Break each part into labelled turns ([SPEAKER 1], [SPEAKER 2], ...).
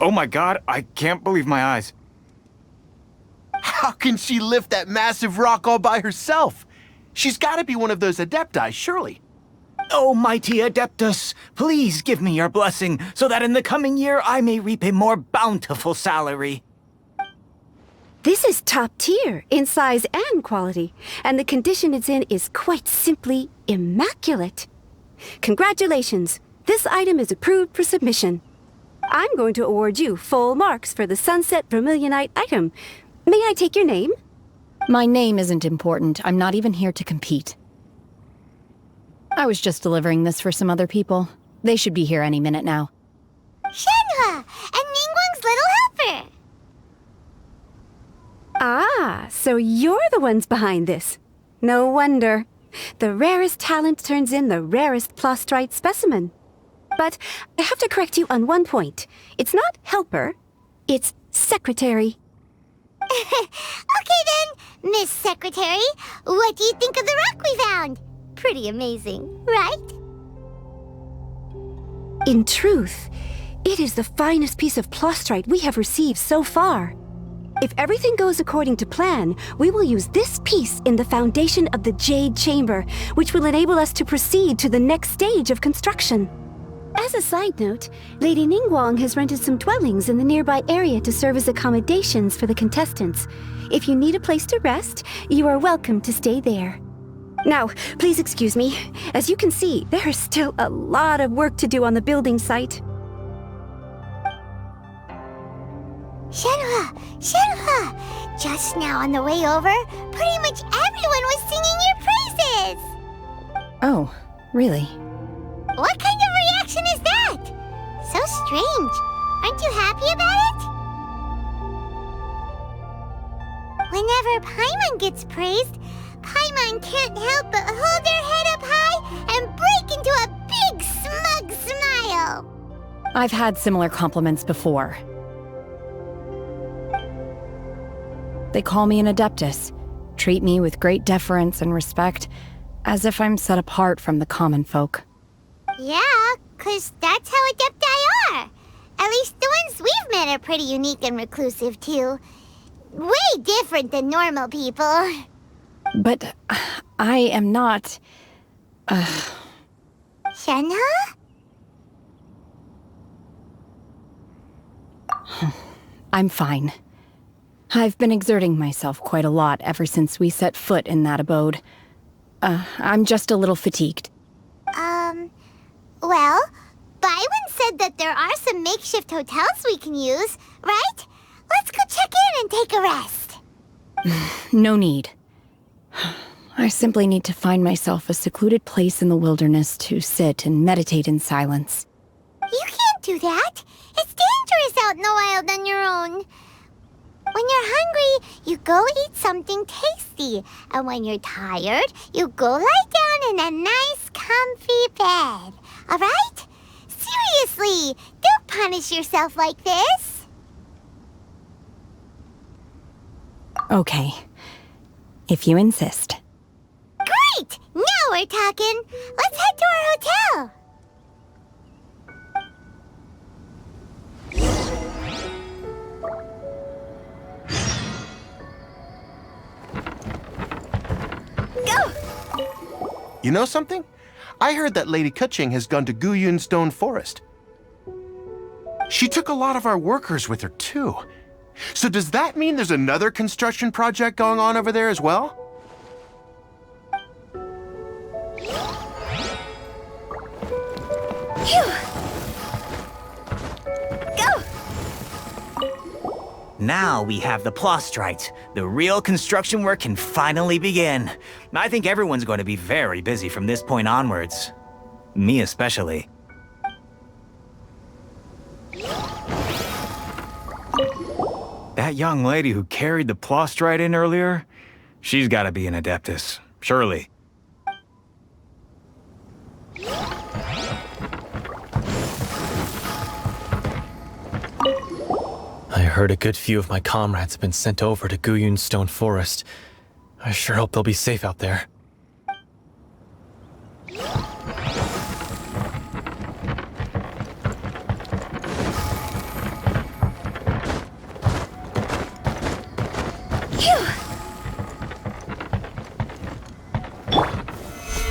[SPEAKER 1] Oh my god, I can't believe my eyes.
[SPEAKER 2] How can she lift that massive rock all by herself? She's gotta be one of those adepti, surely.
[SPEAKER 1] Oh, mighty adeptus, please give me your blessing so that in the coming year I may reap a more bountiful salary.
[SPEAKER 3] This is top tier in size and quality, and the condition it's in is quite simply immaculate. Congratulations, this item is approved for submission. I'm going to award you full marks for the Sunset Vermilionite item. May I take your name?
[SPEAKER 4] My name isn't important. I'm not even here to compete. I was just delivering this for some other people. They should be here any minute now.
[SPEAKER 5] Shenhe, and Ningguang's little helper.
[SPEAKER 3] Ah, so you're the ones behind this. No wonder. The rarest talent turns in the rarest plastrite specimen. But I have to correct you on one point. It's not helper, it's secretary.
[SPEAKER 5] Okay then, Miss Secretary, what do you think of the rock we found? Pretty amazing, right?
[SPEAKER 3] In truth, it is the finest piece of plastrite we have received so far. If everything goes according to plan, we will use this piece in the foundation of the Jade Chamber, which will enable us to proceed to the next stage of construction. As a side note, Lady Ningguang has rented some dwellings in the nearby area to serve as accommodations for the contestants. If you need a place to rest, you are welcome to stay there. Now, please excuse me. As you can see, there is still a lot of work to do on the building site.
[SPEAKER 5] Shenhe! Just now on the way over, pretty much everyone was singing your praises!
[SPEAKER 4] Oh, really?
[SPEAKER 5] What kind of reaction is that? So strange. Aren't you happy about it? Whenever Paimon gets praised, Paimon can't help but hold their head up high and break into a big smug smile.
[SPEAKER 4] I've had similar compliments before. They call me an adeptus, treat me with great deference and respect, as if I'm set apart from the common folk.
[SPEAKER 5] Yeah, 'cause that's how adepti are. At least the ones we've met are pretty unique and reclusive, too. Way different than normal people.
[SPEAKER 4] But I am not...
[SPEAKER 5] Shenhe?
[SPEAKER 4] I'm fine. I've been exerting myself quite a lot ever since we set foot in that abode. I'm just a little fatigued.
[SPEAKER 5] Well, Byron said that there are some makeshift hotels we can use, right? Let's go check in and take a rest.
[SPEAKER 4] No need. I simply need to find myself a secluded place in the wilderness to sit and meditate in silence.
[SPEAKER 5] You can't do that. It's dangerous out in the wild on your own. When you're hungry, you go eat something tasty. And when you're tired, you go lie down in a nice, comfy bed. All right? Seriously, don't punish yourself like this.
[SPEAKER 4] Okay. If you insist.
[SPEAKER 5] Great! Now we're talking. Let's head to our hotel.
[SPEAKER 2] You know something? I heard that Lady Keqing has gone to Guyun Stone Forest. She took a lot of our workers with her, too. So does that mean there's another construction project going on over there as well?
[SPEAKER 5] Phew! Go!
[SPEAKER 1] Now we have the plastrite. The real construction work can finally begin. I think everyone's going to be very busy from this point onwards. Me especially. That young lady who carried the plastrite in earlier, she's gotta be an adeptus, surely.
[SPEAKER 6] I heard a good few of my comrades have been sent over to Guyun Stone Forest. I sure hope they'll be safe out there.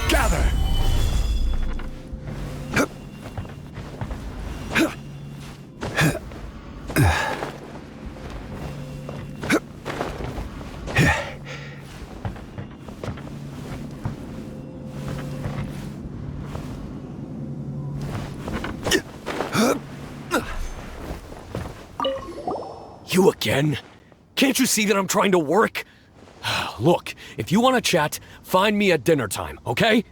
[SPEAKER 2] Gather!
[SPEAKER 7] You again? Can't you see that I'm trying to work? Look, if you want to chat, find me at dinner time, okay?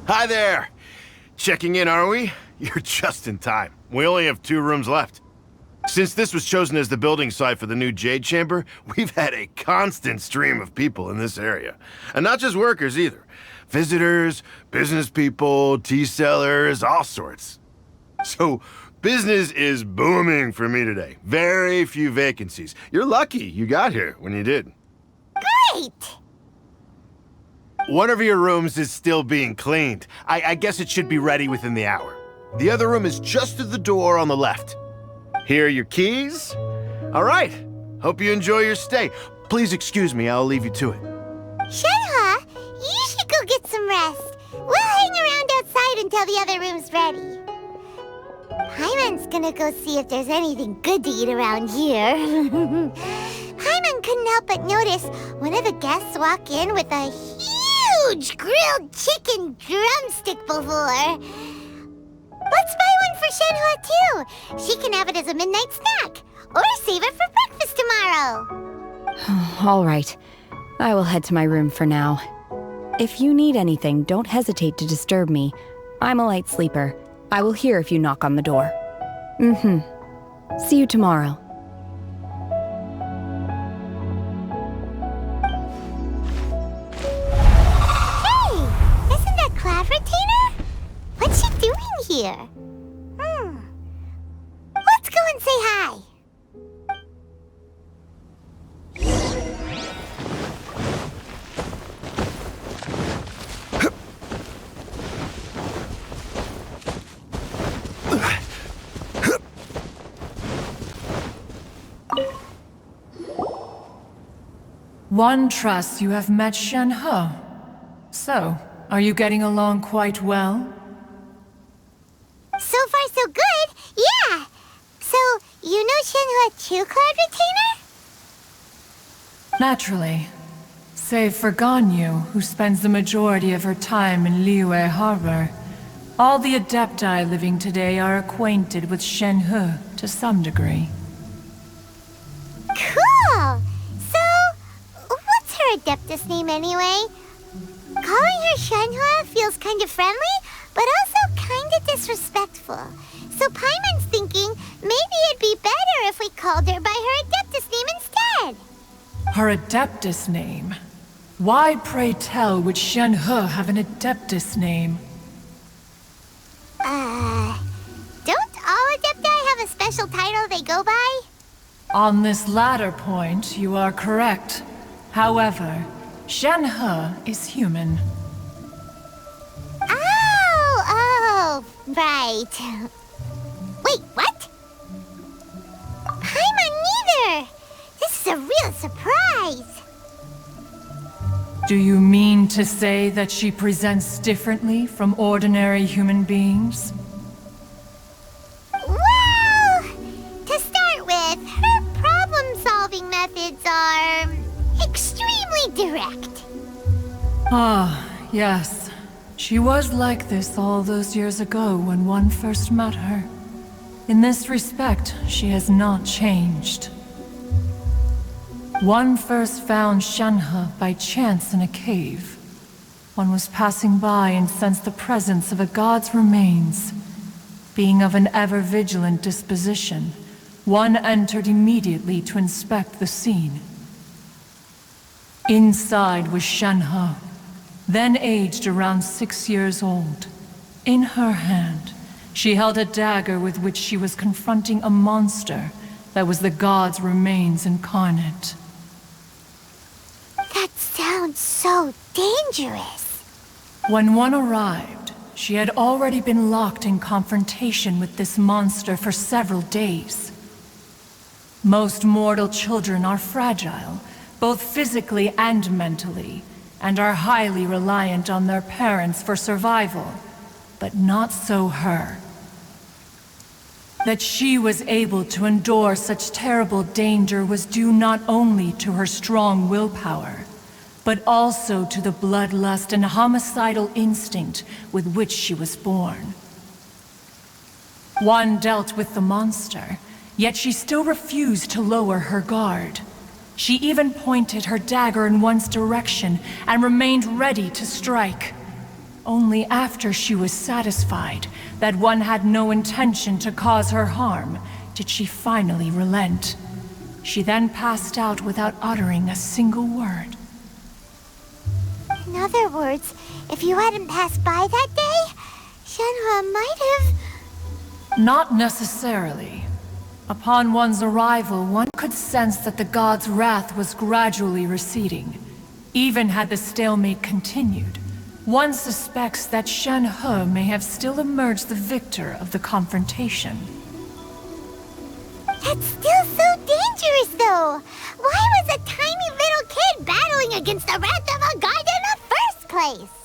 [SPEAKER 2] Hi there! Checking in, are we? You're just in time. We only have 2 rooms left. Since this was chosen as the building site for the new Jade Chamber, we've had a constant stream of people in this area. And not just workers either. Visitors, business people, tea sellers, all sorts. So, business is booming for me today. Very few vacancies. You're lucky you got here when you did.
[SPEAKER 5] Great!
[SPEAKER 2] One of your rooms is still being cleaned. I guess it should be ready within the hour. The other room is just to the door on the left. Here are your keys. All right. Hope you enjoy your stay. Please excuse me, I'll leave you to it.
[SPEAKER 5] Shenhe, you should go get some rest. We'll hang around outside until the other room's ready. Paimon's gonna go see if there's anything good to eat around here. Paimon couldn't help but notice one of the guests walk in with a huge grilled chicken drumstick before. Let's buy one for Shenhe too. She can have it as a midnight snack, or save it for breakfast tomorrow.
[SPEAKER 4] All right. I will head to my room for now. If you need anything, don't hesitate to disturb me. I'm a light sleeper. I will hear if you knock on the door. See you tomorrow.
[SPEAKER 5] Hey, isn't that Cloud Retainer? here. Let's go and say hi.
[SPEAKER 8] One trusts you have met Shenhe. So, are you getting along quite well?
[SPEAKER 5] So far, so good. Yeah. So, you know Shenhe too, Cloud Retainer?
[SPEAKER 8] Naturally. Save for Ganyu, who spends the majority of her time in Liyue Harbor. All the adepti living today are acquainted with Shenhe to some degree.
[SPEAKER 5] Cool! So, what's her adeptus name anyway? Calling her Shenhe feels kind of friendly, but also kind of disrespectful. So Paimon's thinking maybe it'd be better if we called her by her adeptus name instead.
[SPEAKER 8] Her adeptus name? Why, pray tell, would Shenhe have an adeptus name?
[SPEAKER 5] Don't all adepti have a special title they go by?
[SPEAKER 8] On this latter point, you are correct. However, Shenhe is human.
[SPEAKER 5] Oh, right. Wait, what? Paimon neither! This is a real surprise!
[SPEAKER 8] Do you mean to say that she presents differently from ordinary human beings?
[SPEAKER 5] Well, to start with, her problem-solving methods are extremely direct.
[SPEAKER 8] Ah, yes. She was like this all those years ago when one first met her. In this respect, she has not changed. One first found Shenhe by chance in a cave. One was passing by and sensed the presence of a god's remains. Being of an ever-vigilant disposition, one entered immediately to inspect the scene. Inside was Shenhe, then aged around 6 years old. In her hand, she held a dagger with which she was confronting a monster that was the god's remains incarnate.
[SPEAKER 5] That sounds so dangerous.
[SPEAKER 8] When one arrived, she had already been locked in confrontation with this monster for several days. Most mortal children are fragile, both physically and mentally, and are highly reliant on their parents for survival. But not so her. That she was able to endure such terrible danger was due not only to her strong willpower, but also to the bloodlust and homicidal instinct with which she was born. One dealt with the monster, yet she still refused to lower her guard. She even pointed her dagger in one's direction and remained ready to strike. Only after she was satisfied that one had no intention to cause her harm did she finally relent. She then passed out without uttering a single word.
[SPEAKER 5] In other words, if you hadn't passed by that day, Shenhe might have...
[SPEAKER 8] Not necessarily. Upon one's arrival, one could sense that the god's wrath was gradually receding. Even had the stalemate continued, one suspects that Shenhe may have still emerged the victor of the confrontation.
[SPEAKER 5] That's still so dangerous, though! Why was a tiny little kid battling against the wrath of a god in the first place?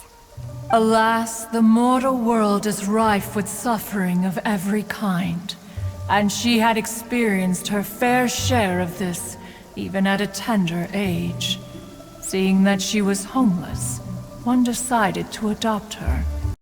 [SPEAKER 8] Alas, the mortal world is rife with suffering of every kind. And she had experienced her fair share of this, even at a tender age. Seeing that she was homeless, one decided to adopt her.